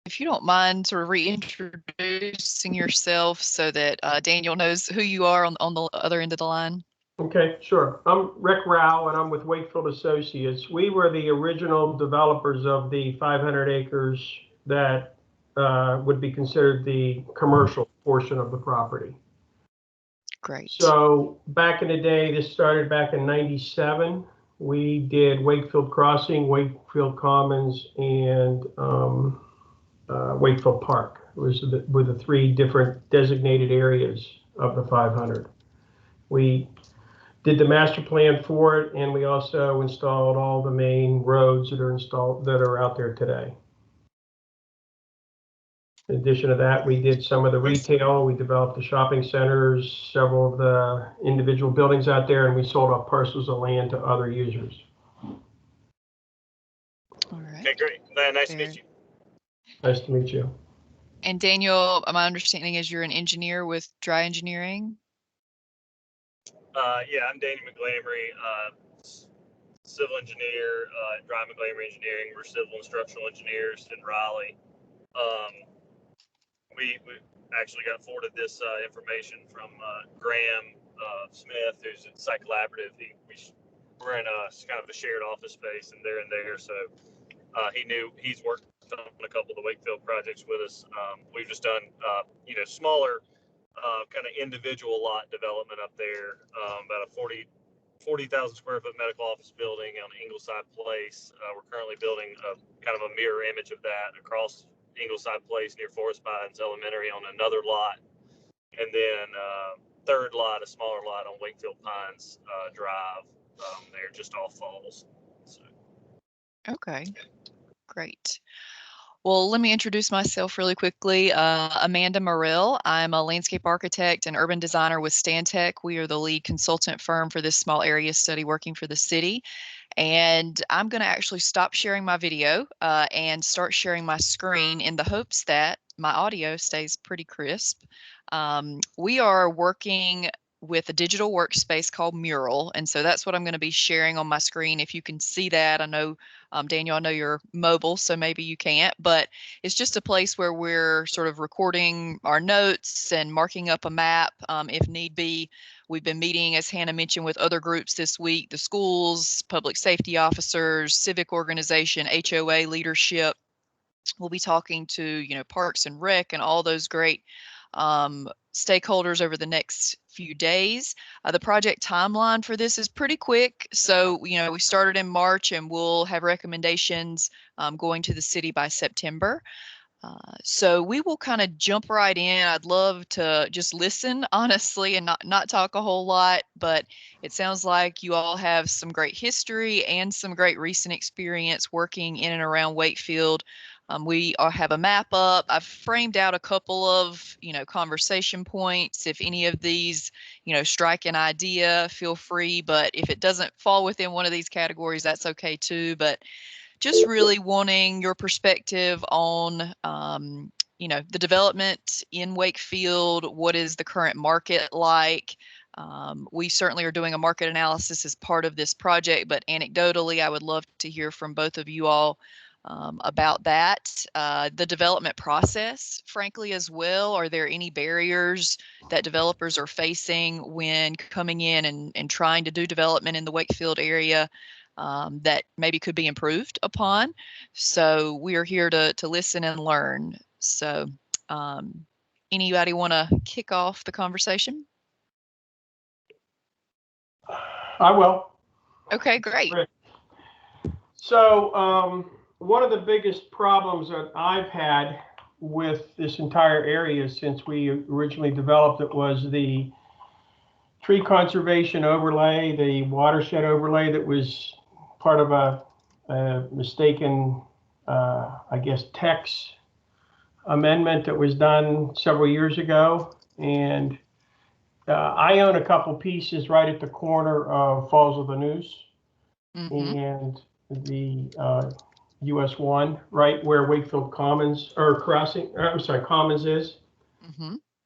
if you don't mind sort of reintroducing yourself so that Daniel knows who you are on the other end of the line. Okay, sure. I'm Rick Rowe, and I'm with Wakefield Associates. We were the original developers of the 500 acres that would be considered the commercial portion of the property. Great. So back in the day, this started back in '97. We did Wakefield Crossing, Wakefield Commons, and Wakefield Park. Were the three different designated areas of the 500. We did the master plan for it, and we also installed all the main roads that are out there today. In addition to that, we did some of the retail. We developed the shopping centers, several of the individual buildings out there, and we sold off parcels of land to other users. All right. Okay, great. Nice to meet you. Nice to meet you. And Daniel, my understanding is you're an engineer with Drye Engineering. Yeah, I'm Daniel McGlamery, civil engineer at Drye Engineering. We're civil and structural engineers in Raleigh. We actually got forwarded this information from Graham Smith, who's at Site Collaborative. We're in kind of a shared office space, and they're in there. So he's worked on a couple of the Wakefield projects with us. We've just done smaller kind of individual lot development up there, about a 40,000 square foot medical office building on Ingleside Place. We're currently building a kind of a mirror image of that across Ingleside Place near Forest Pines Elementary on another lot. And then third lot, a smaller lot on Wakefield Pines Drive. They're just off Falls. So. Okay, great. Well, let me introduce myself really quickly. Amanda Morrill. I'm a landscape architect and urban designer with Stantec. We are the lead consultant firm for this small area study working for the city. And I'm going to actually stop sharing my video and start sharing my screen in the hopes that my audio stays pretty crisp. We are working with a digital workspace called Mural. And so that's what I'm going to be sharing on my screen. If you can see that, I know, Daniel, I know you're mobile, so maybe you can't, but it's just a place where we're sort of recording our notes and marking up a map if need be. We've been meeting, as Hannah mentioned, with other groups this week, the schools, public safety officers, civic organization, HOA leadership. We'll be talking to, Parks and Rec and all those great stakeholders over the next few days. The project timeline for this is pretty quick. So, we started in March and we'll have recommendations going to the city by September. So we will kind of jump right in. I'd love to just listen, honestly, and not talk a whole lot, but it sounds like you all have some great history and some great recent experience working in and around Wakefield. We have a map up. I've framed out a couple of, conversation points. If any of these, strike an idea, feel free. But if it doesn't fall within one of these categories, that's okay too. But just really wanting your perspective on, the development in Wakefield. What is the current market like? We certainly are doing a market analysis as part of this project, but anecdotally, I would love to hear from both of you all about that. The development process, frankly, as well. Are there any barriers that developers are facing when coming in and trying to do development in the Wakefield area that maybe could be improved upon? So we are here to listen and learn. So anybody want to kick off the conversation? I will. Okay, great. So one of the biggest problems that I've had with this entire area since we originally developed it was the tree conservation overlay, the watershed overlay that was part of a mistaken, text amendment that was done several years ago. And I own a couple pieces right at the corner of Falls of Neuse and the US 1, right where Wakefield Commons Commons is.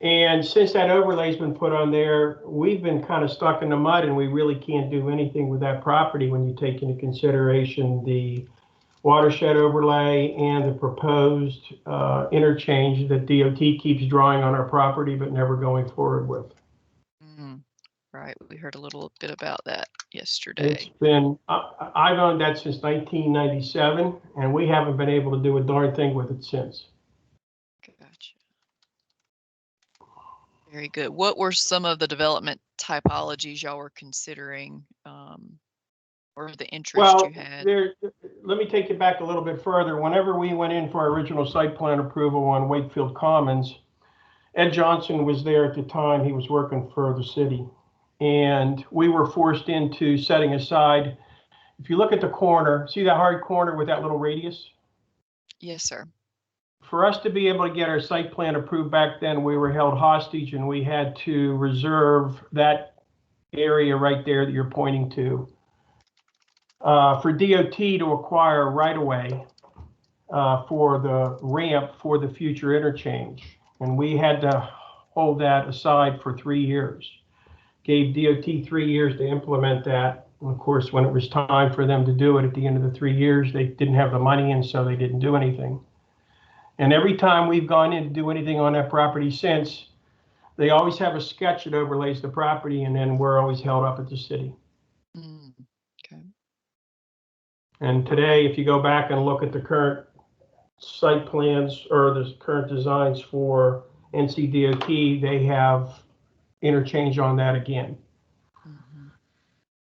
And since that overlay's been put on there, we've been kind of stuck in the mud, and we really can't do anything with that property when you take into consideration the watershed overlay and the proposed interchange that DOT keeps drawing on our property but never going forward with. Right, we heard a little bit about that yesterday. It's been, I've owned that since 1997, and we haven't been able to do a darn thing with it since. Gotcha. Very good. What were some of the development typologies y'all were considering, or the interest you had? Let me take you back a little bit further. Whenever we went in for our original site plan approval on Wakefield Commons, Ed Johnson was there at the time. He was working for the city. And we were forced into setting aside, if you look at the corner, see that hard corner with that little radius? Yes, sir. For us to be able to get our site plan approved back then, we were held hostage and we had to reserve that area right there that you're pointing to for DOT to acquire right-of-way for the ramp for the future interchange. And we had to hold that aside for 3 years. Gave DOT 3 years to implement that. And of course, when it was time for them to do it at the end of the 3 years, they didn't have the money, and so they didn't do anything. And every time we've gone in to do anything on that property since, they always have a sketch that overlays the property, and then we're always held up at the city. Okay. And today, if you go back and look at the current site plans or the current designs for NCDOT, they have interchange on that again.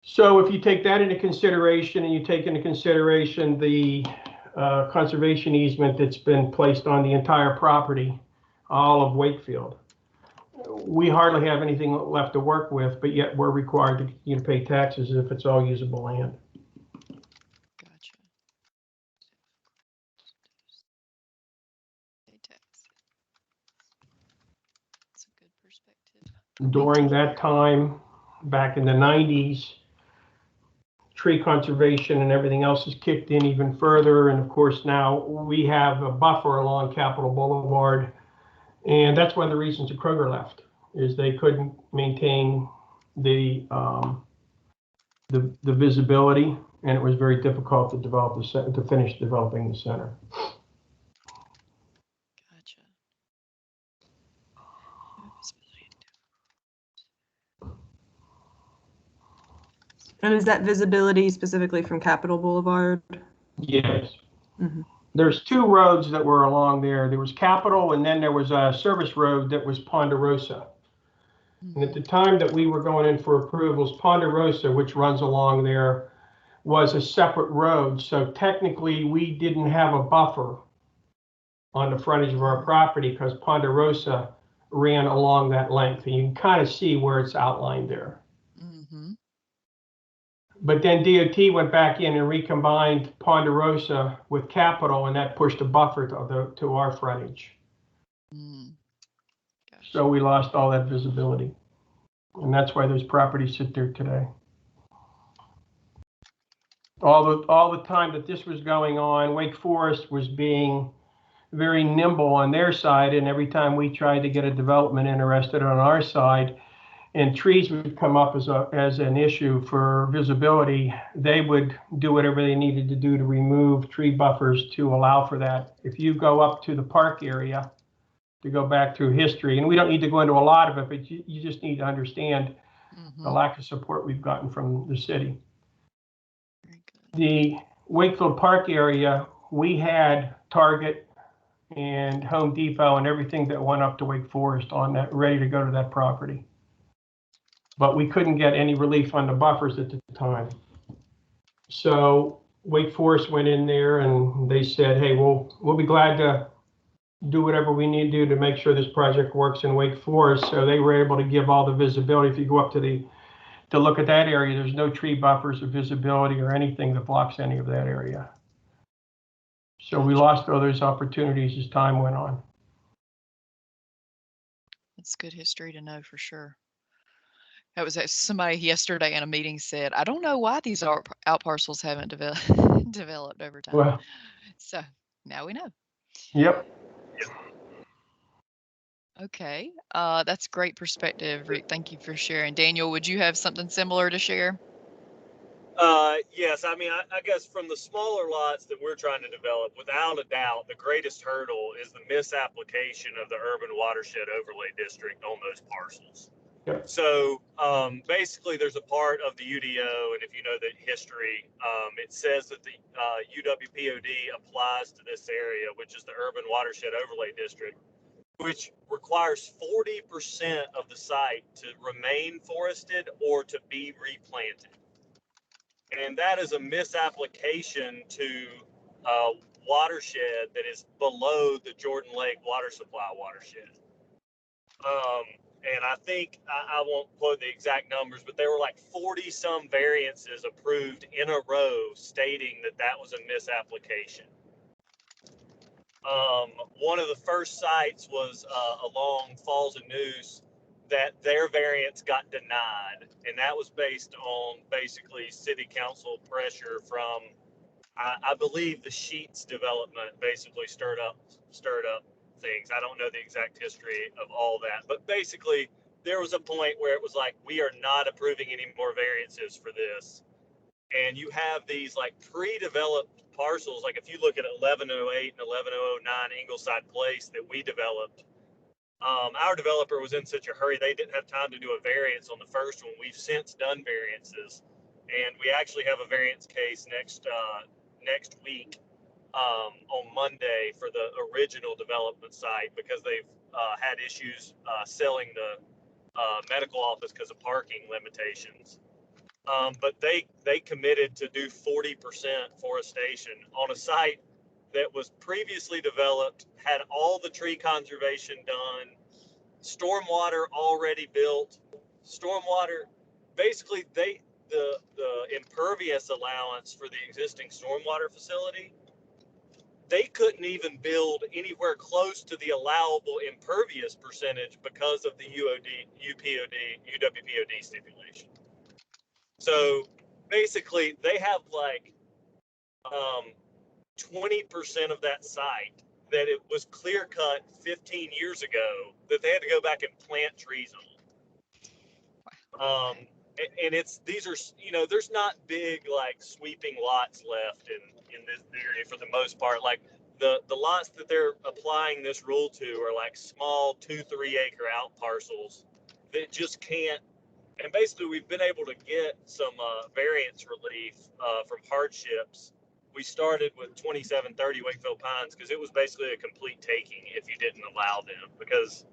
So if you take that into consideration and you take into consideration the conservation easement that's been placed on the entire property, all of Wakefield, we hardly have anything left to work with, but yet we're required to pay taxes if it's all usable land. Gotcha. Pay tax. That's a good perspective. During that time, back in the 90s, tree conservation and everything else has kicked in even further. And of course, now we have a buffer along Capitol Boulevard. And that's one of the reasons that Kroger left, is they couldn't maintain the visibility, and it was very difficult to develop to finish developing the center. Gotcha. And is that visibility specifically from Capitol Boulevard? Yes. There's 2 roads that were along there. There was Capitol, and then there was a service road that was Ponderosa. And at the time that we were going in for approvals, Ponderosa, which runs along there, was a separate road. So technically, we didn't have a buffer on the frontage of our property because Ponderosa ran along that length. And you can kind of see where it's outlined there. But then DOT went back in and recombined Ponderosa with Capitol, and that pushed a buffer to our frontage. Gotcha. So we lost all that visibility. And that's why those properties sit there today. All the time that this was going on, Wake Forest was being very nimble on their side, and every time we tried to get a development interested on our side, and trees would come up as an issue for visibility, they would do whatever they needed to do to remove tree buffers to allow for that. If you go up to the park area, to go back through history, and we don't need to go into a lot of it, but you just need to understand the lack of support we've gotten from the city. Very good. The Wakefield Park area, we had Target and Home Depot and everything that went up to Wake Forest on that, ready to go to that property. But we couldn't get any relief on the buffers at the time. So Wake Forest went in there and they said, hey, we'll be glad to do whatever we need to do to make sure this project works in Wake Forest. So they were able to give all the visibility. If you go up to look at that area, there's no tree buffers or visibility or anything that blocks any of that area. So we lost all those opportunities as time went on. That's good history to know for sure. That was somebody yesterday in a meeting said, I don't know why these out parcels haven't developed over time. Well, so now we know. Yep. Okay, that's great perspective, Rick. Thank you for sharing. Daniel, would you have something similar to share? Yes, I mean, I guess from the smaller lots that we're trying to develop, without a doubt, the greatest hurdle is the misapplication of the urban watershed overlay district on those parcels. Yep. So basically, there's a part of the UDO, and if you know the history, it says that the UWPOD applies to this area, which is the urban watershed overlay district, which requires 40% of the site to remain forested or to be replanted. And that is a misapplication to a watershed that is below the Jordan Lake water supply watershed. And I think, I won't quote the exact numbers, but there were like 40 some variances approved in a row stating that that was a misapplication. One of the first sites was along Falls of Neuse, that their variance got denied, and that was based on basically city council pressure from, I believe, the Sheets development basically stirred up things. I don't know the exact history of all that, but basically there was a point where it was like, we are not approving any more variances for this. And you have these like pre-developed parcels, like if you look at 1108 and 1109 Ingleside Place that we developed, our developer was in such a hurry, they didn't have time to do a variance on the first one. We've since done variances, and we actually have a variance case next week on Monday for the original development site, because they've had issues selling the medical office because of parking limitations. But they committed to do 40% forestation on a site that was previously developed, had all the tree conservation done, stormwater already built, basically the impervious allowance for the existing stormwater facility, they couldn't even build anywhere close to the allowable impervious percentage because of the UWPOD stipulation. So basically they have like 20% of that site that it was clear cut 15 years ago that they had to go back and plant trees on. And these are, there's not big like sweeping lots left in this area for the most part. Like the lots that they're applying this rule to are like small 2-3 acre out parcels that just can't. And basically we've been able to get some variance relief from hardships. We started with 2730 Wakefield Pines because it was basically a complete taking if you didn't allow them, because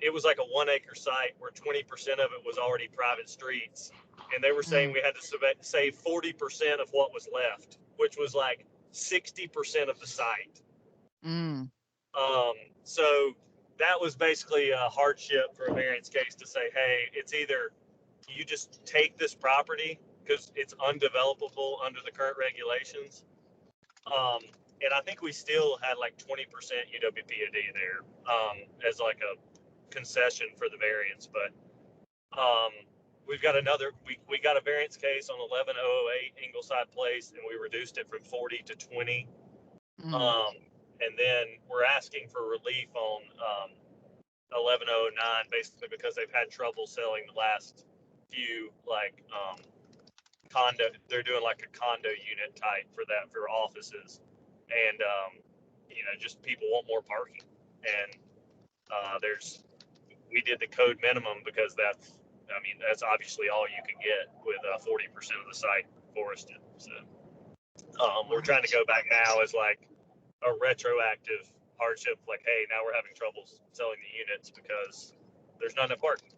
it was like a 1 acre site where 20% of it was already private streets. And they were saying we had to save 40% of what was left, which was like 60% of the site. So that was basically a hardship for a variance case to say, hey, it's either you just take this property because it's undevelopable under the current regulations. And I think we still had like 20% UWPOD there as like a concession for the variance. But we've got we got a variance case on 1108 Ingleside Place, and we reduced it from 40 to 20. And then we're asking for relief on 1109, basically because they've had trouble selling the last few like condo. They're doing like a condo unit type for offices. And, just people want more parking. And we did the code minimum because that's obviously all you can get with 40% of the site forested. So we're trying to go back now as like a retroactive hardship, like, hey, now we're having trouble selling the units because there's not enough parking.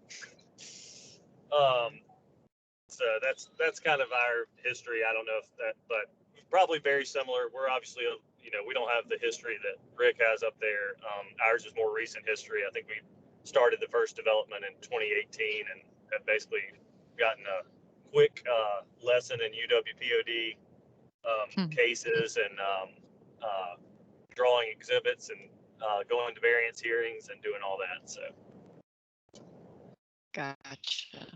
So that's kind of our history. I don't know if that, but probably very similar. We're obviously, we don't have the history that Rick has up there. Ours is more recent history. I think we started the first development in 2018 and have basically gotten a quick lesson in UWPOD cases and drawing exhibits and going to variance hearings and doing all that. So. Gotcha.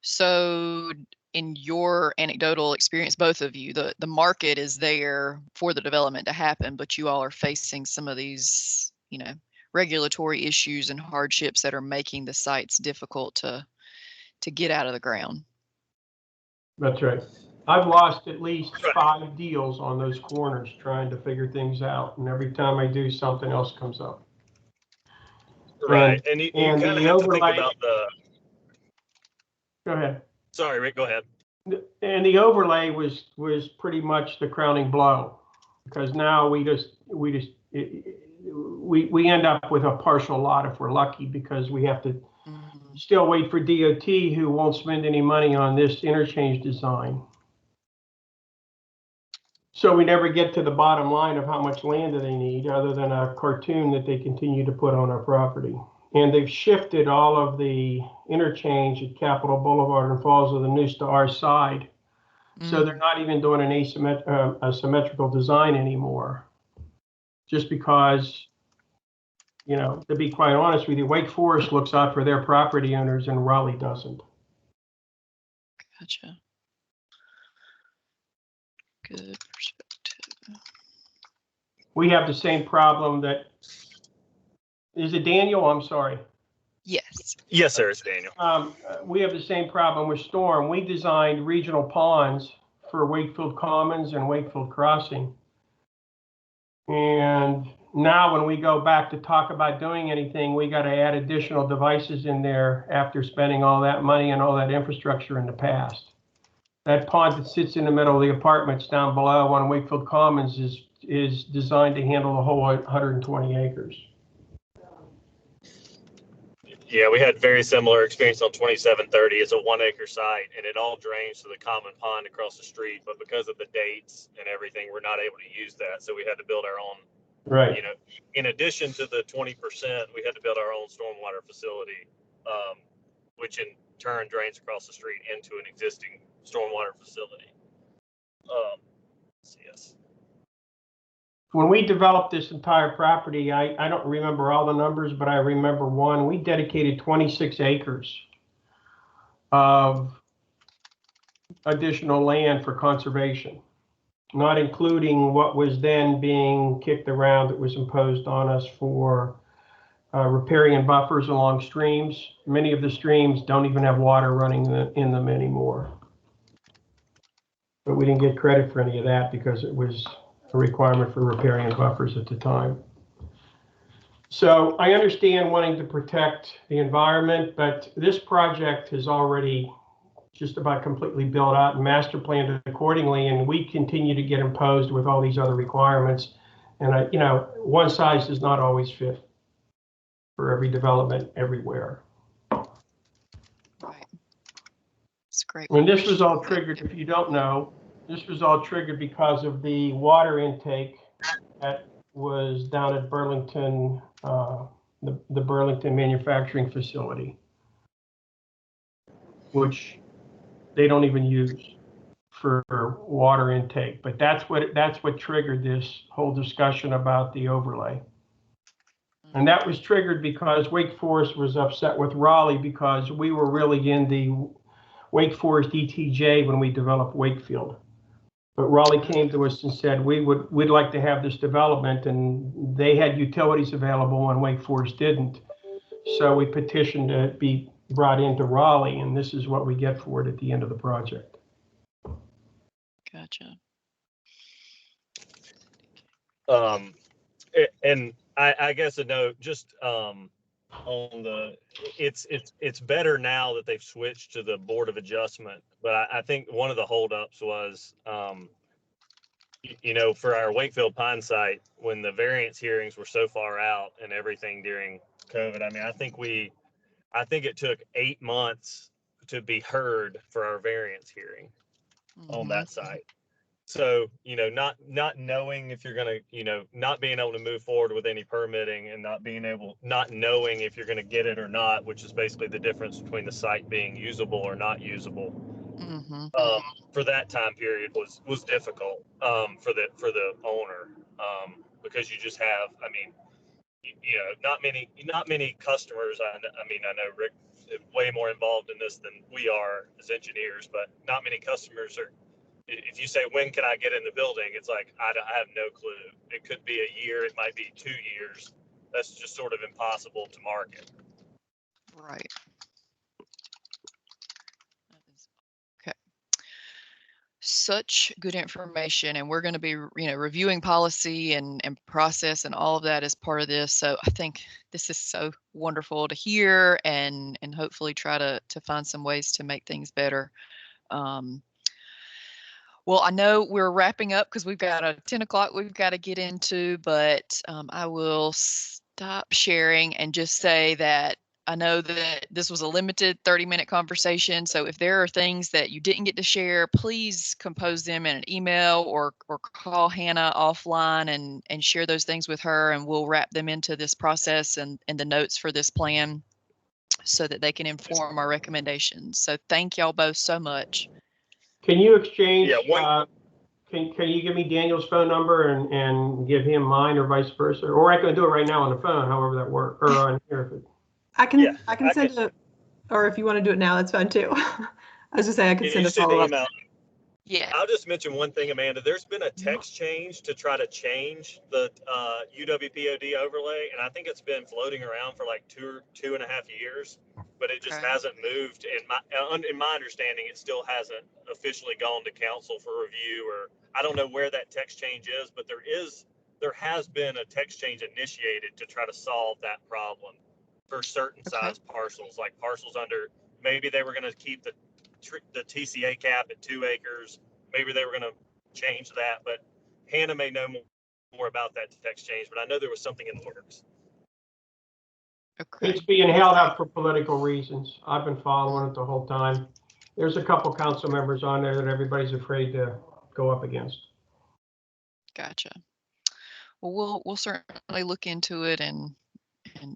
So in your anecdotal experience, both of you, the market is there for the development to happen, but you all are facing some of these, regulatory issues and hardships that are making the sites difficult to get out of the ground. That's right. I've lost at least 5 deals on those corners trying to figure things out, and every time I do, something else comes up. Right, and you kind of have to think about the. Go ahead. Sorry, Rick. Go ahead. And the overlay was pretty much the crowning blow, because now we end up with a partial lot if we're lucky, because we have to still wait for DOT, who won't spend any money on this interchange design. So we never get to the bottom line of how much land do they need, other than a cartoon that they continue to put on our property. And they've shifted all of the interchange at Capitol Boulevard and Falls of the Neuse to our side. So they're not even doing an a symmetrical design anymore. Just because, you know, to be quite honest with you, Wake Forest looks out for their property owners and Raleigh doesn't. Gotcha. Good perspective. We have the same problem that, is it Daniel? I'm sorry. Yes. Yes, sir. It's Daniel. We have the same problem with storm. We designed regional ponds for Wakefield Commons and Wakefield Crossing. And now when we go back to talk about doing anything, we got to add additional devices in there after spending all that money and all that infrastructure in the past. That pond that sits in the middle of the apartments down below on Wakefield Commons is designed to handle the whole 120 acres. Yeah, we had very similar experience on 2730. It's a 1 acre site, and it all drains to the common pond across the street. But because of the dates and everything, we're not able to use that. So we had to build our own. Right. You know, in addition to the 20%, we had to build our own stormwater facility, which in turn drains across the street into an existing stormwater facility. So yes. When we developed this entire property, I don't remember all the numbers, but I remember one. We dedicated 26 acres of additional land for conservation, not including what was then being kicked around that was imposed on us for riparian buffers along streams. Many of the streams don't even have water running in them anymore. But we didn't get credit for any of that because it was a requirement for riparian buffers at the time. So I understand wanting to protect the environment, but this project has already just about completely built out and master planned accordingly, and we continue to get imposed with all these other requirements. And you know, one size does not always fit for every development everywhere. Right. It's great. When this was all triggered, if you don't know, this was all triggered because of the water intake that was down at Burlington, the Burlington manufacturing facility, which they don't even use for water intake. But that's what triggered this whole discussion about the overlay. And that was triggered because Wake Forest was upset with Raleigh because we were really in the Wake Forest ETJ when we developed Wakefield. But Raleigh came to us and said, we'd like to have this development, and they had utilities available and Wake Forest didn't. So we petitioned to be brought into Raleigh, and this is what we get for it at the end of the project. Gotcha. And I guess a note just on the it's better now that they've switched to the Board of Adjustment, but I think one of the holdups was you know, for our Wakefield Pine site, when the variance hearings were so far out and everything during COVID, I mean, I think it took 8 months to be heard for our variance hearing on that site. So, you know, not knowing if you're going to, you know, not being able to move forward with any permitting and not knowing if you're going to get it or not, which is basically the difference between the site being usable or not usable. For that time period was difficult for the owner because you just have, I mean, you know, not many customers. I know Rick is way more involved in this than we are as engineers, but not many customers are. If you say, when can I get in the building? It's like, I have no clue. It could be a year. It might be 2 years. That's just sort of impossible to market. Right. Okay. such good information, and we're going to be, reviewing policy and process and all of that as part of this. So I think this is so wonderful to hear, and hopefully try to find some ways to make things better. Well, I know we're wrapping up because we've got a 10 o'clock we've got to get into, but I will stop sharing and just say that I know that this was a limited 30-minute conversation. So if there are things that you didn't get to share, please compose them in an email or call Hannah offline and share those things with her, and we'll wrap them into this process and the notes for this plan so that they can inform our recommendations. So thank y'all both so much. Can you exchange, Yeah, can you give me Daniel's phone number and give him mine or vice versa? Or I can do it right now on the phone, however that works, or on here. I can Yeah, I can send a, or if you want to do it now, that's fine too. I was just saying I could send a follow-up. Yeah. I'll just mention one thing, Amanda. There's been a text change to try to change the UWPOD overlay, and I think it's been floating around for like 2.5 years, but it just Okay. hasn't moved. In my understanding, it still hasn't officially gone to council for review, or I don't know where that text change is, but there has been a text change initiated to try to solve that problem for certain size parcels, like parcels under, maybe they were going to keep the TCA cap at 2 acres. Maybe they were going to change that, but Hannah may know more about that text change, but I know there was something in the works. Okay. It's being held up for political reasons. I've been following it the whole time. There's a couple council members on there that everybody's afraid to go up against. Gotcha. Well, we'll certainly look into it, and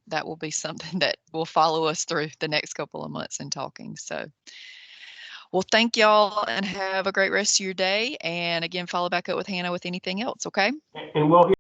that will be something that will follow us through the next couple of months in talking. So, well, thank y'all and have a great rest of your day. And again, follow back up with Hannah with anything else. Okay. And we'll